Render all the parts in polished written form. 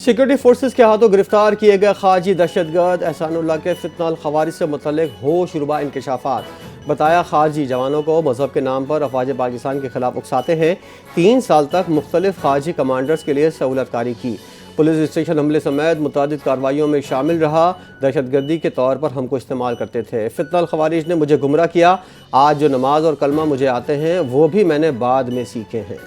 Security forces کے ہاتھوں گرفتار کیے گئے خارجی دہشت گرد احسان اللہ کے فتنہ الخوارج سے متعلق ہوش ربا انکشافات بتایا خارجی جوانوں کو مذہب کے نام پر افواج پاکستان کے خلاف اکساتے ہیں 3 سال تک مختلف خارجی کمانڈرز کے لیے سہولت کاری کی پولیس اسٹیشن حملے سمیت متعدد کارروائیوں میں شامل رہا دہشت گردی کے طور پر ہم کو استعمال کرتے تھے فتنہ الخوارج نے مجھے گمراہ کیا آج جو نماز اور کلمہ مجھے آتے ہیں وہ بھی میں نے بعد میں سیکھے ہیں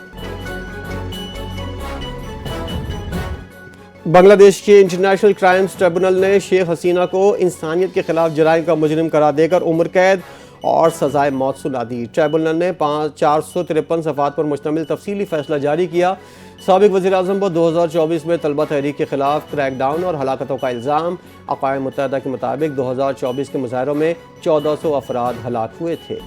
بنگلہ دیش کے انٹرنیشنل کرائمز ٹریبونل نے شیخ حسینہ کو انسانیت کے خلاف جرائم کا مجرم قرار دے کر عمر قید اور سزائے موت سنا دی ٹریبونل نے 453 صفحات پر مشتمل تفصیلی فیصلہ جاری کیا سابق وزیر اعظم پر 2024 میں طلبہ تحریک کے خلاف کریک ڈاؤن اور ہلاکتوں کا الزام اقوام متحدہ کے مطابق 2024 کے مظاہروں میں 1400 افراد ہلاک ہوئے تھے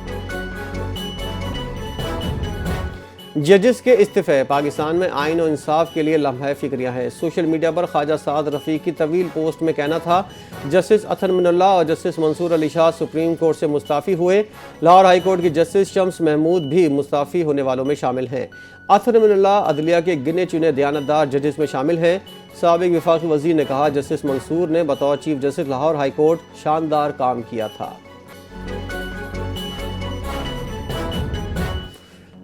ججز کے استعفے پاکستان میں آئین و انصاف کے لیے لمحہ فکریہ ہے سوشل میڈیا پر خواجہ سعد رفیق کی طویل پوسٹ میں کہنا تھا جسٹس اطہر من اللہ اور جسٹس منصور علی شاہ سپریم کورٹ سے مستعفی ہوئے لاہور ہائی کورٹ کی جسٹس شمس محمود بھی مستعفی ہونے والوں میں شامل ہیں اطہر من اللہ عدلیہ کے گنے چنے دیانتدار ججز میں شامل ہیں سابق وفاقی وزیر نے کہا جسٹس منصور نے بطور chief justice Lahore high court شاندار کام کیا تھا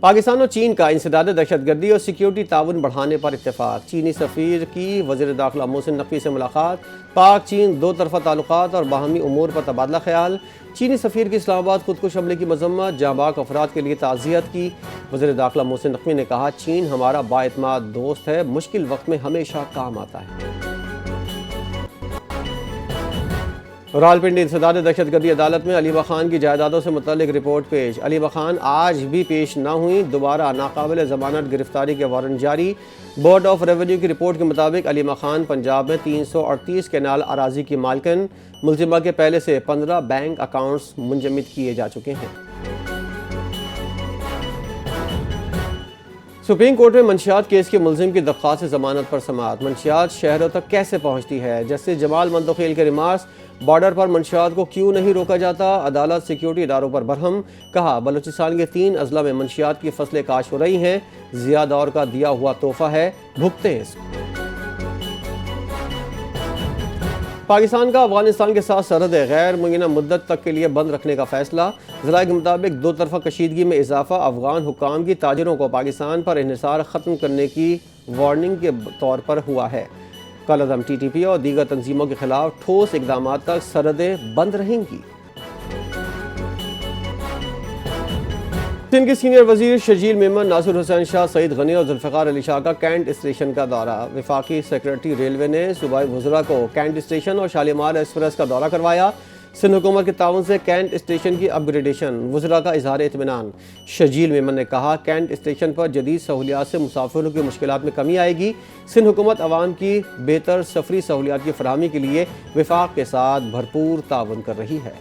پاکستان اور چین کا انسداد دہشت گردی اور سیکیورٹی تعاون بڑھانے پر اتفاق چینی سفیر کی وزیر داخلہ محسن نقوی سے ملاقات پاک چین 2 طرفہ تعلقات اور باہمی امور پر تبادلہ خیال چینی سفیر کی اسلام آباد خودکش حملے کی مذمت جاں باک افراد کے لیے تعزیت کی وزیر داخلہ محسن نقوی نے کہا چین ہمارا بااعتماد دوست ہے مشکل وقت میں ہمیشہ کام آتا ہے راولپنڈی انسداد دہشت گردی عدالت میں علی خان کی جائیدادوں سے متعلق رپورٹ پیش علی خان آج بھی پیش نہ ہوئی دوبارہ ناقابل ضمانت گرفتاری کے وارنٹ جاری بورڈ آف ریونیو کی رپورٹ کے مطابق علی خان پنجاب میں 338 کینال اراضی کی مالکن ملزمہ کے پہلے سے 15 بینک اکاؤنٹس منجمد کیے جا چکے ہیں سپریم کورٹ میں منشیات کیس کے ملزم کی درخواست ضمانت پر سماعت منشیات شہروں تک کیسے پہنچتی ہے جسٹس جمال مندوخیل کے ریمارکس بارڈر پر منشیات کو کیوں نہیں روکا جاتا عدالت سیکیورٹی اداروں پر برہم کہا بلوچستان کے 3 اضلاع میں منشیات کی فصلیں کاشت ہو رہی ہیں ضیاء دور کا دیا ہوا تحفہ ہے بھگتے اس کو پاکستان کا افغانستان کے ساتھ سرحد غیر معینہ مدت تک کے لیے بند رکھنے کا فیصلہ ذرائع کے مطابق 2 طرفہ کشیدگی میں اضافہ افغان حکام کی تاجروں کو پاکستان پر انحصار ختم کرنے کی وارننگ کے طور پر ہوا ہے کالعدم ٹی ٹی پی اور دیگر تنظیموں کے خلاف ٹھوس اقدامات تک سرحدیں بند رہیں گی سندھ کے سینئر وزیر شرجیل میمن ناصر حسین شاہ سعید غنی اور ذوالفقار علی شاہ کا کینٹ اسٹیشن کا دورہ وفاقی سیکرٹری ریلوے نے صوبائی وزراء کو کینٹ اسٹیشن اور شالیمار ایکسپریس کا دورہ کروایا سندھ حکومت کے تعاون سے کینٹ اسٹیشن کی اپ گریڈیشن وزراء کا اظہار اطمینان شرجیل میمن نے کہا کینٹ اسٹیشن پر جدید سہولیات سے مسافروں کی مشکلات میں کمی آئے گی سندھ حکومت عوام کی بہتر سفری سہولیات کی فراہمی کے لیے وفاق کے ساتھ بھرپور تعاون کر رہی ہے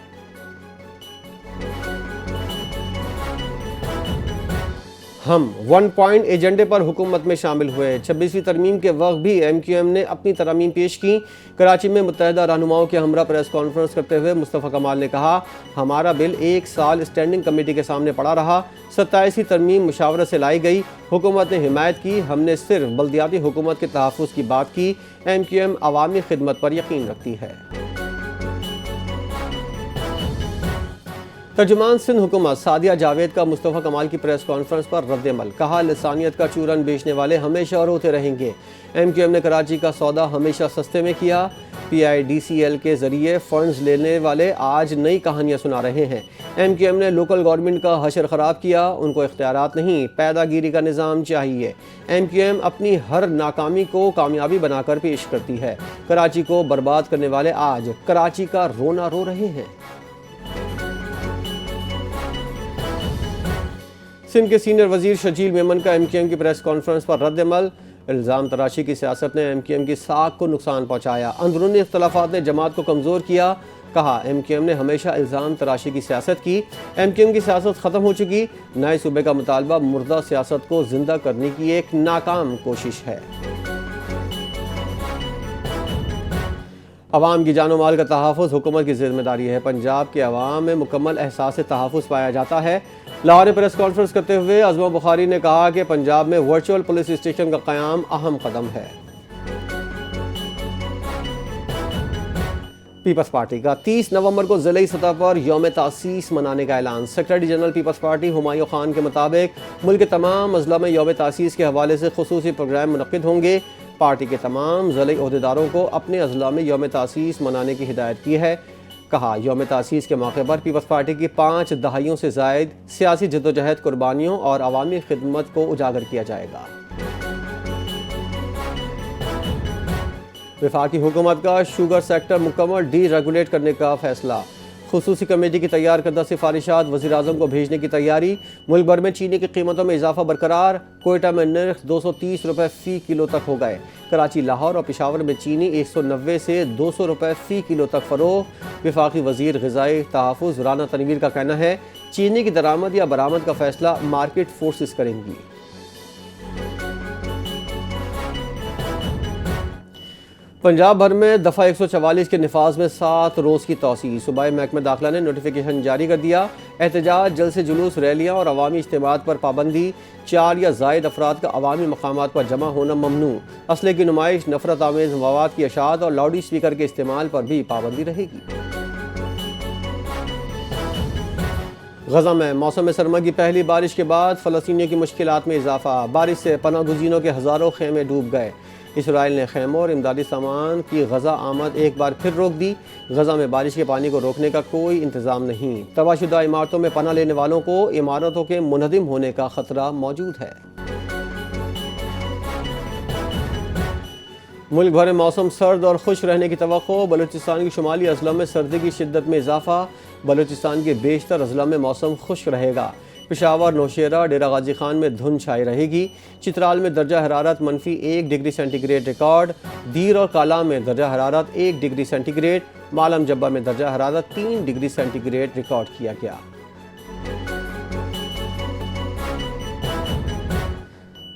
ہم 1 پوائنٹ ایجنڈے پر حکومت میں شامل ہوئے 26ویں ترمیم کے وقت بھی ایم کیو ایم نے اپنی ترامیم پیش کی کراچی میں متحدہ رہنماؤں کے ہمراہ پریس کانفرنس کرتے ہوئے مصطفیٰ کمال نے کہا ہمارا بل 1 سال اسٹینڈنگ کمیٹی کے سامنے پڑا رہا 27ویں ترمیم مشاورت سے لائی گئی حکومت نے حمایت کی ہم نے صرف بلدیاتی حکومت کے تحفظ کی بات کی ایم کیو ایم عوامی خدمت پر یقین رکھتی ہے ترجمان سندھ حکومت سعدیہ جاوید کا مصطفیٰ کمال کی پریس کانفرنس پر رد عمل کہا لسانیت کا چورن بیچنے والے ہمیشہ روتے رہیں گے ایم کیو ایم نے کراچی کا سودا ہمیشہ سستے میں کیا پی آئی ڈی سی ایل کے ذریعے فنڈز لینے والے آج نئی کہانیاں سنا رہے ہیں ایم کیو ایم نے لوکل گورنمنٹ کا حشر خراب کیا ان کو اختیارات نہیں پیدا گیری کا نظام چاہیے ایم کیو ایم اپنی ہر ناکامی کو کامیابی بنا کر پیش کرتی ہے کراچی کو برباد کرنے والے آج کراچی کا رونا رو رہے ہیں سندھ کے سینئر وزیر شرجیل میمن کا ایم کیو ایم کی پریس کانفرنس پر رد عمل الزام تراشی کی سیاست نے ایم کیو ایم کی ساکھ کو نقصان پہنچایا اندرونی اختلافات نے جماعت کو کمزور کیا کہا ایم کیو ایم نے ہمیشہ الزام تراشی کی سیاست کی ایم کیو ایم کی سیاست ختم ہو چکی نئے صوبے کا مطالبہ مردہ سیاست کو زندہ کرنے کی ایک ناکام کوشش ہے عوام کی جان و مال کا تحفظ حکومت کی ذمہ داری ہے پنجاب کے عوام میں مکمل احساس تحفظ پایا جاتا ہے لاہور میں پریس کانفرنس کرتے ہوئے عظمہ بخاری نے کہا کہ پنجاب میں ورچوئل پولیس اسٹیشن کا قیام اہم قدم ہے پیپلز پارٹی کا 30 نومبر کو ضلعی سطح پر یوم تاسیس منانے کا اعلان۔ سیکرٹری جنرل پیپلز پارٹی ہمایوں خان کے مطابق ملک کے تمام اضلاع میں یوم تاسیس کے حوالے سے خصوصی پروگرام منعقد ہوں گے۔ پارٹی کے تمام ضلعی عہدیداروں کو اپنے اضلاع میں یوم تاسیس منانے کی ہدایت کی ہے۔ کہا یوم تاسیس کے موقع پر پیپلز پارٹی کی 5 دہائیوں سے زائد سیاسی جدوجہد، قربانیوں اور عوامی خدمت کو اجاگر کیا جائے گا۔ وفاقی حکومت کا شوگر سیکٹر مکمل ڈی ریگولیٹ کرنے کا فیصلہ۔ خصوصی کمیٹی کی تیار کردہ سفارشات وزیراعظم کو بھیجنے کی تیاری۔ ملک بھر میں چینی کی قیمتوں میں اضافہ برقرار۔ کوئٹہ میں نرخ 230 روپے فی کلو تک ہو گئے۔ کراچی، لاہور اور پشاور میں چینی 190 سے 200 روپے فی کلو تک فروغ۔ وفاقی وزیر غذائی تحفظ رانا تنویر کا کہنا ہے چینی کی درآمد یا برآمد کا فیصلہ مارکیٹ فورسز کریں گی۔ پنجاب بھر میں دفعہ 144 کے نفاذ میں 7 روز کی توسیع۔ صوبائی محکمہ داخلہ نے نوٹیفیکیشن جاری کر دیا۔ احتجاج، جلسے جلوس، ریلیاں اور عوامی اجتماعات پر پابندی۔ 4 یا زائد افراد کا عوامی مقامات پر جمع ہونا ممنوع۔ اسلحے کی نمائش، نفرت آمیز مواد کی اشاعت اور لاؤڈ اسپیکر کے استعمال پر بھی پابندی رہے گی۔ غزہ میں موسم سرما کی پہلی بارش کے بعد فلسطینیوں کی مشکلات میں اضافہ۔ بارش سے پناہ گزینوں کے ہزاروں خیمے ڈوب گئے۔ اسرائیل نے خیموں اور امدادی سامان کی غزہ آمد ایک بار پھر روک دی۔ غزہ میں بارش کے پانی کو روکنے کا کوئی انتظام نہیں۔ تباہ شدہ عمارتوں میں پناہ لینے والوں کو عمارتوں کے منہدم ہونے کا خطرہ موجود ہے۔ ملک بھر میں موسم سرد اور خشک رہنے کی توقع۔ بلوچستان کی شمالی اضلاع میں سردی کی شدت میں اضافہ۔ بلوچستان کے بیشتر اضلاع میں موسم خشک رہے گا۔ پشاور، نوشیرہ، ڈیرہ غازی خان میں دھند چھائی رہے گی۔ چترال میں درجہ حرارت -1 ڈگری سینٹی گریڈ ریکارڈ۔ دیر اور کالا میں درجہ حرارت 1 ڈگری سینٹی گریڈ۔ مالم جبہ میں درجہ حرارت 3 ڈگری سینٹی گریڈ ریکارڈ کیا گیا۔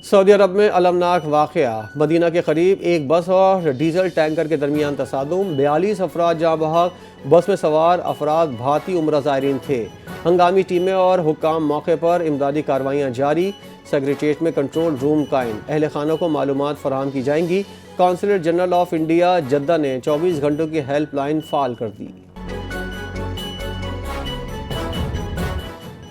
سعودی عرب میں المناک واقعہ۔ مدینہ کے قریب ایک بس اور ڈیزل ٹینکر کے درمیان تصادم۔ 42 افراد جاں بحق۔ بس میں سوار افراد بھارتی عمرہ زائرین تھے۔ ہنگامی ٹیمیں اور حکام موقع پر امدادی کارروائیاں جاری۔ سیکریٹریٹ میں کنٹرول روم قائم۔ اہل خانہ کو معلومات فراہم کی جائیں گی۔ Consulate general of India Jeddah نے 24 گھنٹوں کی ہیلپ لائن فعال کر دی۔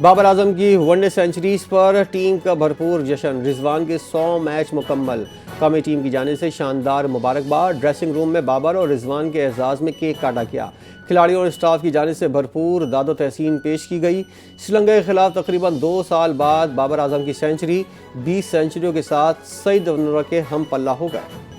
بابر اعظم کی ون ڈے سینچریز پر ٹیم کا بھرپور جشن۔ رضوان کے 100 میچ مکمل۔ قومی ٹیم کی جانب سے شاندار مبارکباد۔ ڈریسنگ روم میں بابر اور رضوان کے اعزاز میں کیک کاٹا گیا۔ کھلاڑیوں اور اسٹاف کی جانب سے بھرپور داد و تحسین پیش کی گئی۔ سری لنکا کے خلاف تقریباً 2 سال بعد بابر اعظم کی سینچری 20 سینچریوں کے ساتھ سعید ونورا کے ہم پلہ ہو گئے۔